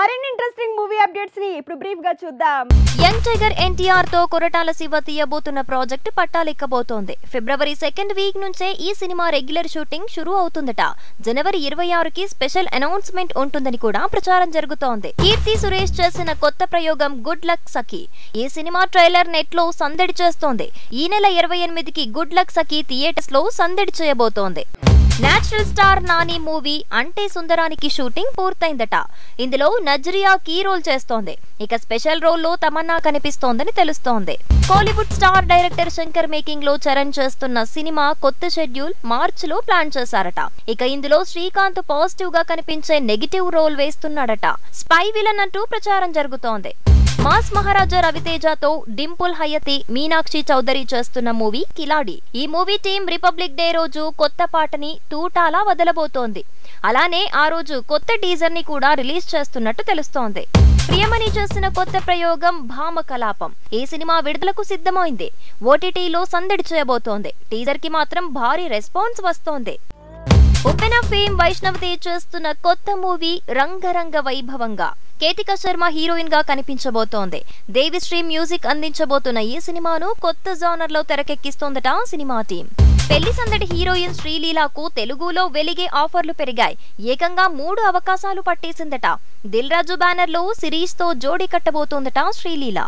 మరిన్ని interesting movie updates ని ఇప్పుడు బ్రీఫ్ గా చూద్దాం. యంగ్ టైగర్ ఎన్టీఆర్ తో కొరటాల శివ తీయబోతున్న ప్రాజెక్ట్ పట్టాలెక్కబోతోంది. ఫిబ్రవరి 2nd వీక్ నుంచే ఈ సినిమా రెగ్యులర్ షూటింగ్ షురూ అవుతుందట. జనవరి 26కి స్పెషల్ అనౌన్స్మెంట్ ఉంటుందని కూడా ప్రచారం జరుగుతోంది. కీర్తి సురేష్ చేసిన కొత్త ప్రయోగం గుడ్ లక్ సఖీ. ఈ సినిమా ట్రైలర్ నెట్ లో సందడి చేస్తోంది. ఈ నెల 28కి గుడ్ లక్ సఖీ థియేటర్స్ లో సందడి చేయబోతోంది. నేచురల్ స్టార్ నాని మూవీ అంటే సుందరానికి షూటింగ్ పూర్తయిందట. ఇందులో నజ్రియా కీ రోల్ చేస్తోంది. ఇక స్పెషల్ రోల్ లో తమన్నా కనిపిస్తోందని తెలుస్తోంది. Kollywood star director Shankar making లో చరణ్ చేస్తున్న సినిమా కొత్త షెడ్యూల్ మార్చిలో ప్లాన్ చేశారట. ఇక ఇందులో శ్రీకాంత్ పాజిటివ్ గా కనిపించే నెగిటివ్ రోల్ వేస్తున్నాడట. స్పై విలన్ అంటూ ప్రచారం జరుగుతోంది. మాస్ మహారాజా రవితేజతో డింపుల్ హయతి, మీనాక్షి చౌదరి చేస్తున్న మూవీ కిలాడి. ఈ మూవీ టీం రిపబ్లిక్ డే రోజు కొత్త పాటని తూటాలా వదలబోతోంది. అలానే ఆ రోజు కొత్త టీజర్ ని కూడా రిలీజ్ చేస్తున్నట్టు తెలుస్తోంది. ప్రియమణి చేసిన కొత్త ప్రయోగం భామ కలాపం. ఈ సినిమా విడుదలకు సిద్ధమైంది. ఓటీటీలో సందడి చేయబోతోంది. టీజర్ కి మాత్రం భారీ రెస్పాన్స్ వస్తోంది. ఉప్పెన ఫేమ్ వైష్ణవ్ తేజ్ చేస్తున్న కొత్త మూవీ రంగరంగ వైభవంగా. కేతిక శర్మ హీరోయిన్ గా కనిపించబోతోంది. దేవిశ్రీ మ్యూజిక్ అందించబోతున్న ఈ సినిమాను కొత్త జానర్ లో తెరకెక్కిస్తోందట సినిమా టీం. పెళ్లి సందడి హీరోయిన్ శ్రీలీలకు తెలుగులో వెలిగే ఆఫర్లు పెరిగాయి. ఏకంగా 3 అవకాశాలు పట్టేసిందట. దిల్ రాజు బ్యానర్ లో సిరీస్ తో జోడీ కట్టబోతోందట శ్రీలీల.